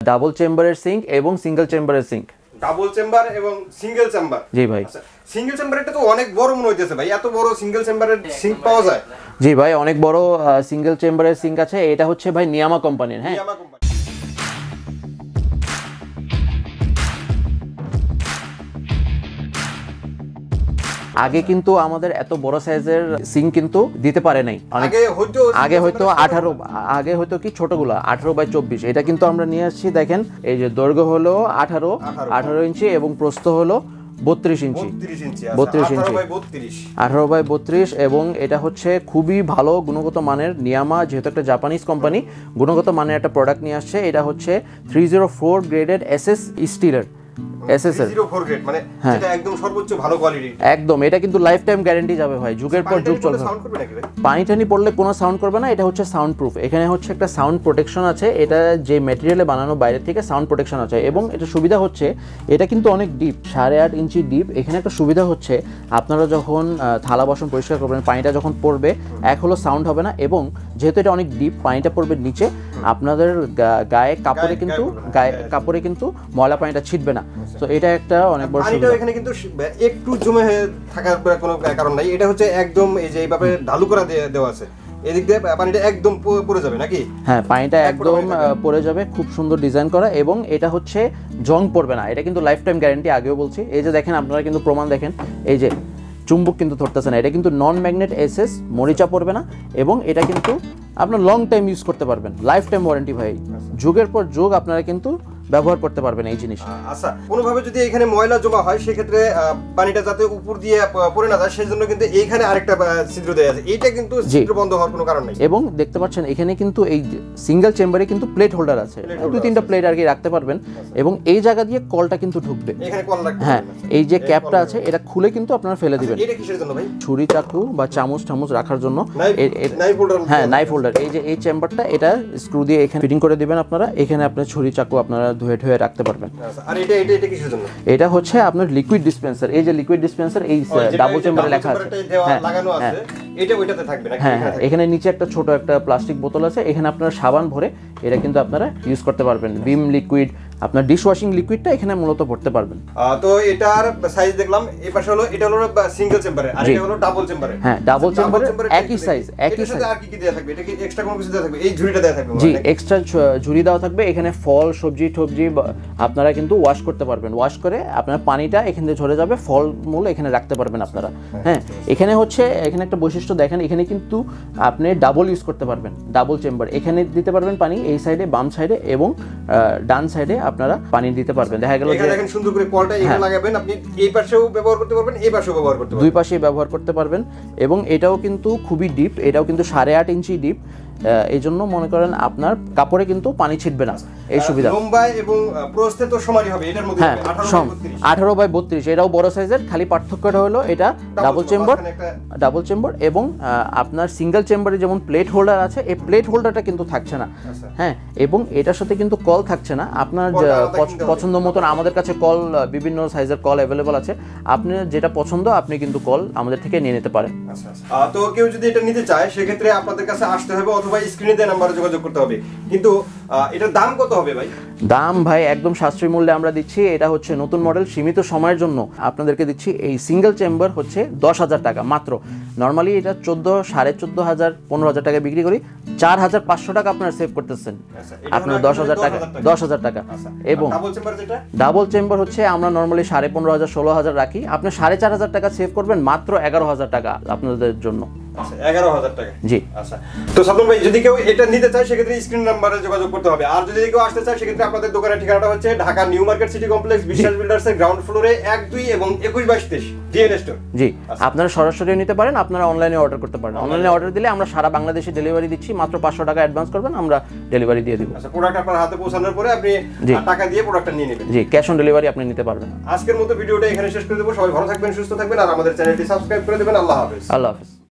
Double চেম্বারের sync এবং single চেম্বারের সিঙ্ক। ডাবল চেম্বার এবং সিঙ্গেল চেম্বার। জি ভাই। আচ্ছা, সিঙ্গেল চেম্বারটা তো অনেক বড় মনে হইতেছে ভাই, এত বড় সিঙ্গেল চেম্বারের সিঙ্ক পাওয়া যায়? জি ভাই, অনেক বড় সিঙ্গেল চেম্বারের সিঙ্ক আছে। এটা হচ্ছে ভাই নিয়ামা কোম্পানির। হ্যাঁ, নিয়ামা কোম্পানি। আগে কিন্তু আমাদের এত বড় সাইজের সিঙ্ক কিন্তু দিতে পারে নাই। আগে হয়তো 18, আগে হয়তো কি ছোটগুলা 18x24। এটা কিন্তু আমরা নিয়ে আসছি। দেখেন এই যে দৈর্ঘ্য হলো 18 ইঞ্চি এবং প্রস্থ হলো 32 ইঞ্চি। 32 ইঞ্চি 18x32 এবং এটা হচ্ছে খুবই ভালো গুণগত মানের। নিয়ামা যেহেতু একটা জাপানিজ কোম্পানি, গুণগত মানের একটা প্রোডাক্ট নিয়ে আসছে। এটা হচ্ছে 304 গ্রেডেড এসএস স্টিলের। এসএসএল 304 গ্রেড মানে এটা একদম সর্বোচ্চ ভালো কোয়ালিটি। একদম, এটা কিন্তু লাইফ টাইম গ্যারান্টি যাবে ভাই, যুগের পর যুগ চলবে। সাউন্ড করবে নাকি ভাই? পানি টানি পড়লে কোনো সাউন্ড করবে না। এটা হচ্ছে সাউন্ড প্রুফ। এখানে হচ্ছে একটা সাউন্ড প্রোটেকশন আছে। এটা যে ম্যাটেরিয়ালে বানানো, বাইরে থেকে সাউন্ড প্রোটেকশন আছে। এবং এটা সুবিধা হচ্ছে, এটা কিন্তু অনেক ডিপ, 8.5 ইঞ্চি ডিপ। এখানে একটা সুবিধা হচ্ছে, আপনারা যখন থালা বাসন পরিষ্কার করবেন, পানিটা যখন পড়বে, এক হলো সাউন্ড হবে না, এবং যেহেতু এটা অনেক ডিপ, পানিটা পড়বে নিচে, আপনাদের গায়ে কাপড়ে কিন্তু ময়লা পানিটা ছিটবে না। তো এটা একটা অনেক বড় সুবিধা। পানিটা এখানে কিন্তু একটু জমে থাকার কোনো কারণ নাই। এটা হচ্ছে একদম এই যে এইভাবে ঢালু করে দেওয়া আছে, এদিক দিয়ে পানিটা একদম পড়ে যাবে নাকি? হ্যাঁ, পানিটা একদম পড়ে যাবে। খুব সুন্দর ডিজাইন করা, এবং এটা হচ্ছে জং পড়বে না। এটা কিন্তু লাইফ টাইম গ্যারান্টি, আগেও বলছি। এই যে দেখেন, আপনারা কিন্তু প্রমাণ দেখেন, এই যে চুম্বক কিন্তু ধরতেছে না। এটা কিন্তু নন ম্যাগনেট এসএস, মরিচা পড়বে না, এবং এটা কিন্তু আপনার লং টাইম ইউজ করতে পারবেন। লাইফ টাইম ওয়ারেন্টি ভাই, যুগের পর যুগ আপনারা কিন্তু ব্যবহার করতে পারবেন এই জিনিস। আচ্ছা, কোনোভাবে যদি এখানে ময়লা জমা হয়, সেক্ষেত্রে পানিটা যাতে উপর দিয়ে পড়ে না যায়, সেজন্য কিন্তু এইখানে আরেকটা ছিদ্র দেওয়া আছে। এইটা কিন্তু ছিদ্র বন্ধ হওয়ার কোনো কারণ নেই। এবং দেখতে পাচ্ছেন এখানে কিন্তু এই সিঙ্গেল চেম্বারে কিন্তু প্লেট হোল্ডার আছে, 2-3টা প্লেট আর কি রাখতে পারবেন। এবং এই জায়গা দিয়ে কলটা কিন্তু ঢুকবে। এখানে কল রাখতে হ্যাঁ, এই যে ক্যাপটা আছে, এটা খুলে কিন্তু আপনারা ফেলে দিবেন। এটা কিসের জন্য ভাই? ছুরি, চাকু বা চামচ রাখার জন্য। Knife holder. হ্যাঁ, নাইফ হোল্ডার। এই যে এই চেম্বারটা, এটা স্ক্রু দিয়ে এখানে ফিটিং করে দিবেন আপনারা। এখানে আপনার ছুরি, চাকু আপনারা ধুয়ে রাখতে পারবেন। আর এটা কিসের জন্য? এটা হচ্ছে আপনার লিকুইড ডিসপেন্সার। এই যে লিকুইড ডিসপেন্সার, এই ডাবল চেম্বারে লেখা আছে, লাগানো আছে, এটা ওইটাতে থাকবে নাকি? হ্যাঁ, এখানে নিচে একটা ছোট একটা প্লাস্টিক বোতল আছে। এখানে আপনারা সাবান ভরে এটা কিন্তু আপনারা ইউজ করতে পারবেন। ভিম লিকুইড, আপনার ডিশওয়াশিং লিকুইডটা এখানে মূলত ভরতে পারবেন। তো এটার সাইজ দেখলাম, এই পাশে হলো, এটা হলো সিঙ্গেল চেম্বারে, আর এটা হলো ডাবল চেম্বারে। হ্যাঁ, ডাবল চেম্বারে একই সাইজ, একই সাইজ। আর কি দেয়া থাকবে? এটা কি এক্সট্রা কোনো কিছু দেয়া থাকবে? এই ঝুড়িটা দেয়া থাকবে? জি, এক্সট্রা ঝুড়ি দেওয়া থাকবে। এখানে ফল, সবজি আপনারা কিন্তু ওয়াশ করতে পারবেন। ওয়াশ করে আপনার পানিটা এখান থেকে ঝরে যাবে, ফলমূল এখানে রাখতে পারবেন আপনারা। হ্যাঁ, এখানে একটা বৈশিষ্ট্য দেখেন, এখানে কিন্তু আপনি ডাবল ইউজ করতে পারবেন। ডাবল চেম্বার, এখানে দিতে পারবেন পানি, এই সাইডে, বাম সাইডে এবং ডান সাইডে আপনারা পানি দিতে পারবেন। দেখা গেল এখানে দেখেন সুন্দর করে কলটা এখানে লাগাবেন, আপনি এই পাশেও ব্যবহার করতে পারবেন, এই পাশেও ব্যবহার করতে পারবেন, দুই পাশেই ব্যবহার করতে পারবেন। এবং এটাও কিন্তু খুবই ডিপ, এটাও কিন্তু 8.5 ইঞ্চি ডিপ। এই জন্য মনে করেন আপনার কাপড়ে কিন্তু পানি ছিটবে না, এই সুবিধা। লম্বায় এবং প্রস্থে তো সমানই হবে এটার মধ্যে। হ্যাঁ, 18x32, এটাও বড় সাইজের। খালি পার্থক্যটা হলো এটা ডাবল চেম্বার এবং আপনার সিঙ্গেল চেম্বারে যেমন প্লেট হোল্ডার আছে, এই প্লেট হোল্ডারটা কিন্তু থাকছে না। হ্যাঁ, এবং এটার সাথে কিন্তু কল থাকছে না। আপনার পছন্দ মতন, আমাদের কাছে কল, বিভিন্ন সাইজের কল অ্যাভেলেবল আছে। আপনি যেটা পছন্দ, আপনি কিন্তু কল আমাদের থেকে নিয়ে নিতে পারেন। তো কেউ যদি এটা নিতে চায়, সেক্ষেত্রে আপনাদের কাছে আসতে হবে, অথবা স্ক্রিনে দেওয়া নাম্বারে যোগাযোগ করতে হবে। কিন্তু এটার দাম কত হবে ভাই? দাম ভাই একদম সাশ্রয়ী মূল্যে আমরা দিচ্ছি। এটা হচ্ছে নতুন মডেল, সীমিত সময়ের জন্য আপনাদেরকে দিচ্ছি। এই সিঙ্গেল চেম্বার হচ্ছে 10,000 টাকা মাত্র। নর্মালি এটা 14, 14,500, 15,000 টাকা বিক্রি করি। 4,500 টাকা আপনারা সেভ করতেছেন। আপনার 10,000 টাকা। এবং ডাবল চেম্বার হচ্ছে আমরা নর্মালি 15,500, 16,000 রাখি। আপনি 4,500 টাকা সেভ করবেন মাত্র 11,000 টাকা আপনাদের জন্য। 11,000 টাকা। জি। আচ্ছা, তো সাদম ভাই, যদি কেউ এটা নিতে চায়, সেক্ষেত্রে স্ক্রিন নাম্বারে যোগাযোগ করতে হবে। আর যদি কেউ আসতে চায়, সেক্ষেত্রে আপনাদের দোকানের ঠিকানাটা হচ্ছে Dhaka new market city complex, বিশ্বাস বিল্ডার্স এর গ্রাউন্ড ফ্লোরে 1, 2 এবং 21-22-23 ডিএন স্টোর। জি, আপনারা সরাসরি নিতে পারেন, আপনারা অনলাইনে অর্ডার করতে পারেন। অনলাইনে অর্ডার দিলে আমরা সারা বাংলাদেশে ডেলিভারি দিচ্ছি। মাত্র 500 টাকা অ্যাডভান্স করবেন, আমরা ডেলিভারি দিয়ে দিব। আচ্ছা, প্রোডাক্ট আপনার হাতে পৌঁছানোর পরে আপনি টাকা দিয়ে প্রোডাক্টটা নিয়ে নেবেন। জি, ক্যাশ অন ডেলিভারি আপনি নিতে পারবেন। আজকের মতো ভিডিওটা এখানে শেষ করে দেব। সবাই ভালো থাকবেন, সুস্থ থাকবেন, আর আমাদের চ্যানেলটি সাবস্ক্রাইব করে দেবেন। আল্লাহ হাফেজ। আল্লাহ হাফেজ।